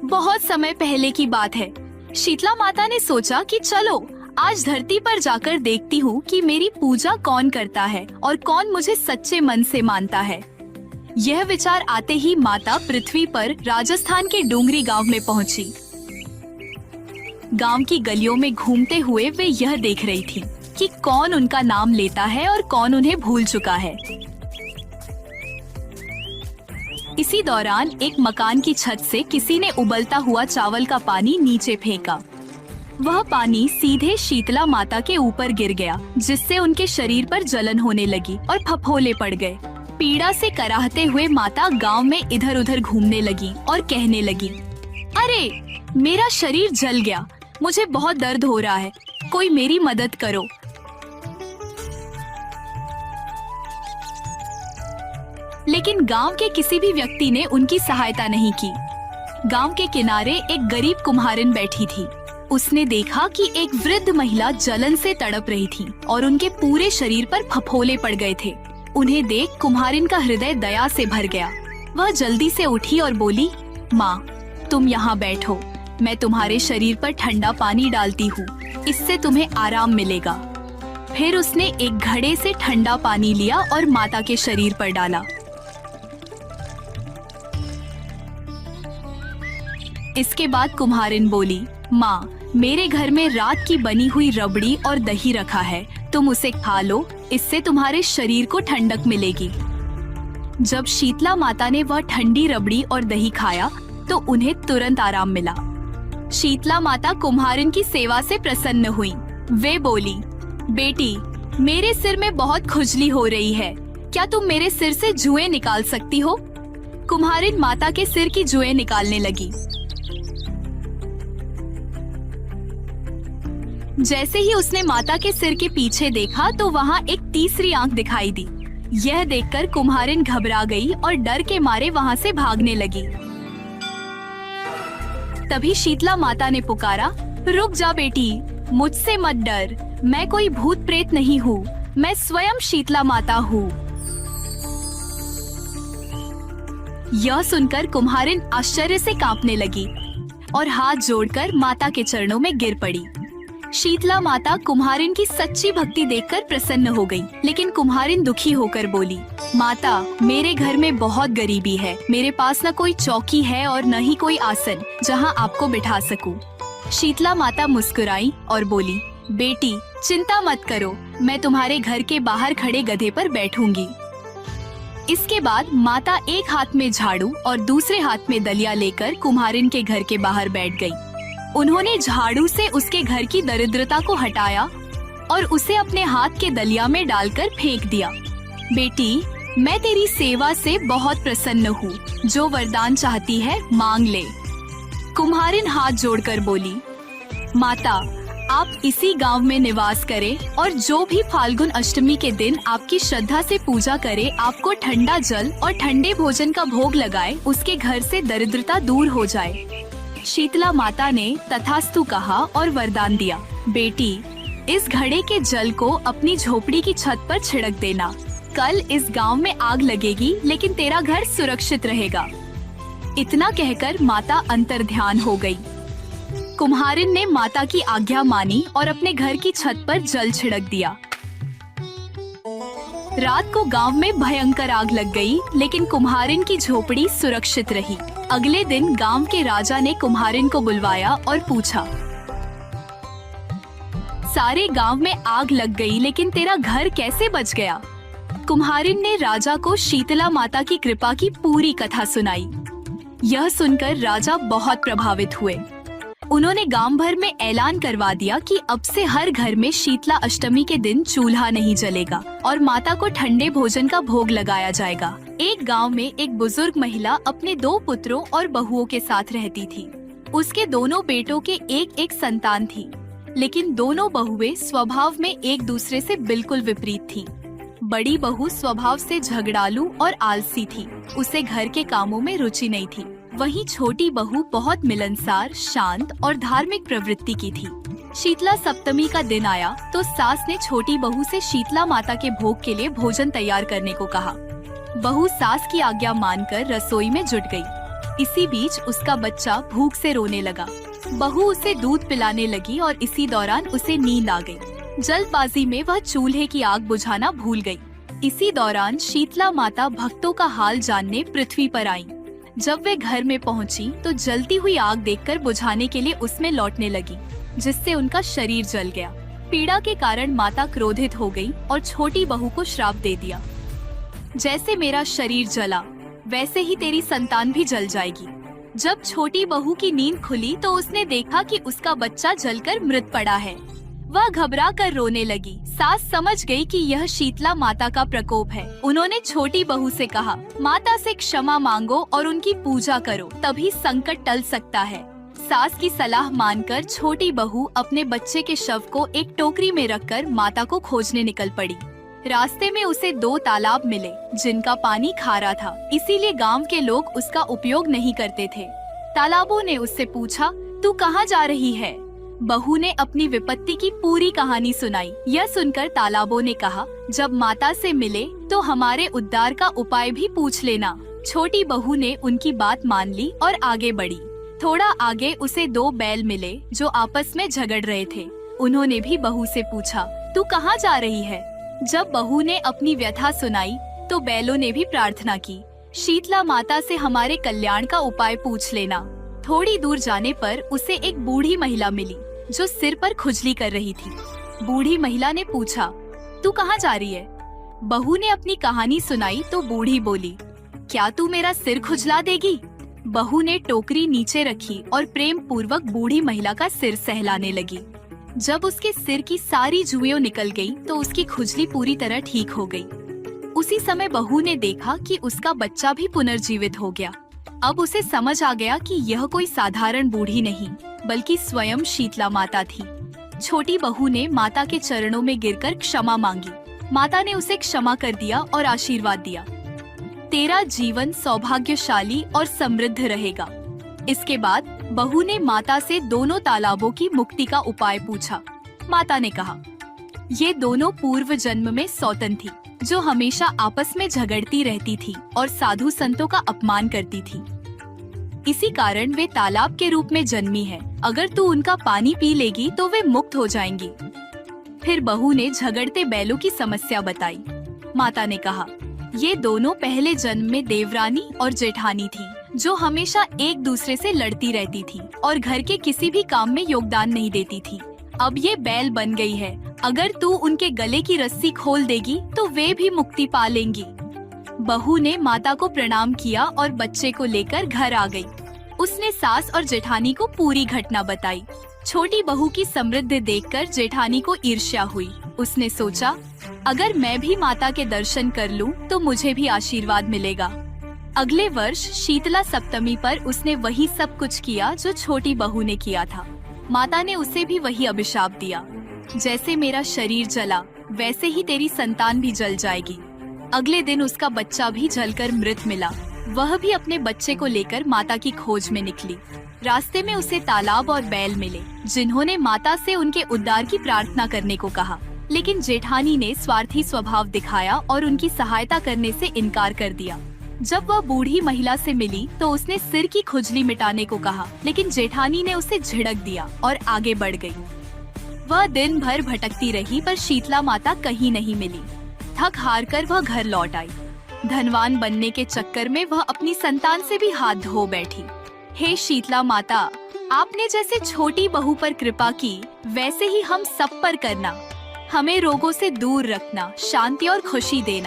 बहुत समय पहले की बात है। शीतला माता ने सोचा कि चलो आज धरती पर जाकर देखती हूँ कि मेरी पूजा कौन करता है और कौन मुझे सच्चे मन से मानता है। यह विचार आते ही माता पृथ्वी पर राजस्थान के डोंगरी गांव में पहुंची। गांव की गलियों में घूमते हुए वे यह देख रही थी कि कौन उनका नाम लेता है और कौन उन्हें भूल चुका है। इसी दौरान एक मकान की छत से किसी ने उबलता हुआ चावल का पानी नीचे फेंका। वह पानी सीधे शीतला माता के ऊपर गिर गया, जिससे उनके शरीर पर जलन होने लगी और फफोले पड़ गए। पीड़ा से कराहते हुए माता गांव में इधर उधर घूमने लगी और कहने लगी, अरे मेरा शरीर जल गया, मुझे बहुत दर्द हो रहा है, कोई मेरी मदद करो। लेकिन गांव के किसी भी व्यक्ति ने उनकी सहायता नहीं की। गांव के किनारे एक गरीब कुम्हारिन बैठी थी। उसने देखा कि एक वृद्ध महिला जलन से तड़प रही थी और उनके पूरे शरीर पर फफोले पड़ गए थे। उन्हें देख कुम्हारिन का हृदय दया से भर गया। वह जल्दी से उठी और बोली, माँ, तुम यहाँ बैठो, मैं तुम्हारे शरीर पर ठंडा पानी डालती हूँ, इससे तुम्हें आराम मिलेगा। फिर उसने एक घड़े से ठंडा पानी लिया और माता के शरीर पर डाला। इसके बाद कुम्हारिन बोली, माँ, मेरे घर में रात की बनी हुई रबड़ी और दही रखा है, तुम उसे खा लो, इससे तुम्हारे शरीर को ठंडक मिलेगी। जब शीतला माता ने वह ठंडी रबड़ी और दही खाया तो उन्हें तुरंत आराम मिला। शीतला माता कुम्हारिन की सेवा से प्रसन्न हुई। वे बोली, बेटी, मेरे सिर में बहुत खुजली हो रही है, क्या तुम मेरे सिर से जुएं निकाल सकती हो? कुम्हारिन माता के सिर की जुएं निकालने लगी। जैसे ही उसने माता के सिर के पीछे देखा तो वहाँ एक तीसरी आंख दिखाई दी। यह देखकर कुम्हारिन घबरा गई और डर के मारे वहाँ से भागने लगी। तभी शीतला माता ने पुकारा, रुक जा बेटी, मुझसे मत डर, मैं कोई भूत प्रेत नहीं हूँ, मैं स्वयं शीतला माता हूँ। यह सुनकर कुम्हारिन आश्चर्य से कांपने लगी और हाथ जोड़कर माता के चरणों में गिर पड़ी। शीतला माता कुम्हारिन की सच्ची भक्ति देखकर प्रसन्न हो गई, लेकिन कुम्हारिन दुखी होकर बोली, माता, मेरे घर में बहुत गरीबी है, मेरे पास न कोई चौकी है और न ही कोई आसन जहां आपको बिठा सकूं। शीतला माता मुस्कुराई और बोली, बेटी, चिंता मत करो, मैं तुम्हारे घर के बाहर खड़े गधे पर बैठूंगी। इसके बाद माता एक हाथ में झाड़ू और दूसरे हाथ में दलिया लेकर कुम्हारिन के घर के बाहर बैठ गई। उन्होंने झाड़ू से उसके घर की दरिद्रता को हटाया और उसे अपने हाथ के दलिया में डालकर फेंक दिया। बेटी, मैं तेरी सेवा से बहुत प्रसन्न हूँ, जो वरदान चाहती है मांग ले। कुम्हारिन हाथ जोड़कर बोली, माता, आप इसी गांव में निवास करें और जो भी फाल्गुन अष्टमी के दिन आपकी श्रद्धा से पूजा करे, आपको ठंडा जल और ठंडे भोजन का भोग लगाए, उसके घर से दरिद्रता दूर हो जाए। शीतला माता ने तथास्तु कहा और वरदान दिया, बेटी, इस घड़े के जल को अपनी झोपड़ी की छत पर छिड़क देना। कल इस गांव में आग लगेगी, लेकिन तेरा घर सुरक्षित रहेगा। इतना कहकर माता अंतर्ध्यान हो गई। कुम्हारिन ने माता की आज्ञा मानी और अपने घर की छत पर जल छिड़क दिया। रात को गांव में भयंकर आग लग गई, लेकिन कुम्हारिन की झोपड़ी सुरक्षित रही। अगले दिन गांव के राजा ने कुम्हारिन को बुलवाया और पूछा, सारे गांव में आग लग गई, लेकिन तेरा घर कैसे बच गया? कुम्हारिन ने राजा को शीतला माता की कृपा की पूरी कथा सुनाई। यह सुनकर राजा बहुत प्रभावित हुए। उन्होंने गांव भर में ऐलान करवा दिया कि अब से हर घर में शीतला अष्टमी के दिन चूल्हा नहीं जलेगा और माता को ठंडे भोजन का भोग लगाया जाएगा। एक गांव में एक बुजुर्ग महिला अपने 2 पुत्रों और बहुओं के साथ रहती थी। उसके दोनों बेटों के एक एक संतान थी, लेकिन दोनों बहुएं स्वभाव में एक दूसरे से बिल्कुल विपरीत थी। बड़ी बहू स्वभाव से झगड़ालू और आलसी थी, उसे घर के कामों में रुचि नहीं थी। वहीं छोटी बहू बहुत मिलनसार, शांत और धार्मिक प्रवृत्ति की थी। शीतला सप्तमी का दिन आया तो सास ने छोटी बहू से शीतला माता के भोग के लिए भोजन तैयार करने को कहा। बहू सास की आज्ञा मानकर रसोई में जुट गई। इसी बीच उसका बच्चा भूख से रोने लगा। बहू उसे दूध पिलाने लगी और इसी दौरान उसे नींद आ गई। जल्दबाजी में वह चूल्हे की आग बुझाना भूल गई। इसी दौरान शीतला माता भक्तों का हाल जानने पृथ्वी पर आईं। जब वे घर में पहुंची तो जलती हुई आग देखकर बुझाने के लिए उसमें लौटने लगी, जिससे उनका शरीर जल गया। पीड़ा के कारण माता क्रोधित हो गई और छोटी बहू को श्राप दे दिया, जैसे मेरा शरीर जला वैसे ही तेरी संतान भी जल जाएगी। जब छोटी बहू की नींद खुली तो उसने देखा कि उसका बच्चा जलकर मृत पड़ा है। वह घबरा कर रोने लगी। सास समझ गई कि यह शीतला माता का प्रकोप है। उन्होंने छोटी बहू से कहा, माता से क्षमा मांगो और उनकी पूजा करो, तभी संकट टल सकता है। सास की सलाह मानकर छोटी बहू अपने बच्चे के शव को एक टोकरी में रखकर माता को खोजने निकल पड़ी। रास्ते में उसे 2 तालाब मिले जिनका पानी खारा था, इसीलिए गांव के लोग उसका उपयोग नहीं करते थे। तालाबों ने उससे पूछा, तू कहाँ जा रही है? बहू ने अपनी विपत्ति की पूरी कहानी सुनाई। यह सुनकर तालाबों ने कहा, जब माता से मिले तो हमारे उद्धार का उपाय भी पूछ लेना। छोटी बहू ने उनकी बात मान ली और आगे बढ़ी। थोड़ा आगे उसे 2 बैल मिले जो आपस में झगड़ रहे थे। उन्होंने भी बहू से पूछा, तू कहाँ जा रही है? जब बहू ने अपनी व्यथा सुनाई तो बैलों ने भी प्रार्थना की, शीतला माता से हमारे कल्याण का उपाय पूछ लेना। थोड़ी दूर जाने पर उसे एक बूढ़ी महिला मिली जो सिर पर खुजली कर रही थी। बूढ़ी महिला ने पूछा, तू कहाँ जा रही है? बहू ने अपनी कहानी सुनाई तो बूढ़ी बोली, क्या तू मेरा सिर खुजला देगी? बहू ने टोकरी नीचे रखी और प्रेम पूर्वक बूढ़ी महिला का सिर सहलाने लगी। जब उसके सिर की सारी जुएं निकल गई तो उसकी खुजली पूरी तरह ठीक हो गई। उसी समय बहू ने देखा कि उसका बच्चा भी पुनर्जीवित हो गया। अब उसे समझ आ गया कि यह कोई साधारण बूढ़ी नहीं बल्कि स्वयं शीतला माता थी। छोटी बहू ने माता के चरणों में गिरकर क्षमा मांगी। माता ने उसे क्षमा कर दिया और आशीर्वाद दिया, तेरा जीवन सौभाग्यशाली और समृद्ध रहेगा। इसके बाद बहू ने माता से दोनों तालाबों की मुक्ति का उपाय पूछा। माता ने कहा, ये दोनों पूर्व जन्म में सौतन थी जो हमेशा आपस में झगड़ती रहती थी और साधु संतों का अपमान करती थी। इसी कारण वे तालाब के रूप में जन्मी है। अगर तू उनका पानी पी लेगी तो वे मुक्त हो जाएंगी। फिर बहू ने झगड़ते बैलों की समस्या बताई। माता ने कहा, ये दोनों पहले जन्म में देवरानी और जेठानी थी जो हमेशा एक दूसरे से लड़ती रहती थी और घर के किसी भी काम में योगदान नहीं देती थी। अब ये बैल बन गई है। अगर तू उनके गले की रस्सी खोल देगी तो वे भी मुक्ति पा लेंगी। बहू ने माता को प्रणाम किया और बच्चे को लेकर घर आ गई। उसने सास और जेठानी को पूरी घटना बताई। छोटी बहू की समृद्धि देखकर जेठानी को ईर्ष्या हुई। उसने सोचा, अगर मैं भी माता के दर्शन कर लूं तो मुझे भी आशीर्वाद मिलेगा। अगले वर्ष शीतला सप्तमी पर उसने वही सब कुछ किया जो छोटी बहू ने किया था। माता ने उसे भी वही अभिशाप दिया, जैसे मेरा शरीर जला वैसे ही तेरी संतान भी जल जाएगी। अगले दिन उसका बच्चा भी जलकर मृत मिला। वह भी अपने बच्चे को लेकर माता की खोज में निकली। रास्ते में उसे तालाब और बैल मिले जिन्होंने माता से उनके उद्धार की प्रार्थना करने को कहा, लेकिन जेठानी ने स्वार्थी स्वभाव दिखाया और उनकी सहायता करने से इनकार कर दिया। जब वह बूढ़ी महिला से मिली तो उसने सिर की खुजली मिटाने को कहा, लेकिन जेठानी ने उसे झिड़क दिया और आगे बढ़ गई। वह दिन भर भटकती रही पर शीतला माता कहीं नहीं मिली। थक हार कर वह घर लौट आई। धनवान बनने के चक्कर में वह अपनी संतान से भी हाथ धो बैठी। हे शीतला माता, आपने जैसे छोटी बहू पर कृपा की वैसे ही हम सब पर करना। हमें रोगों से दूर रखना, शांति और खुशी देना।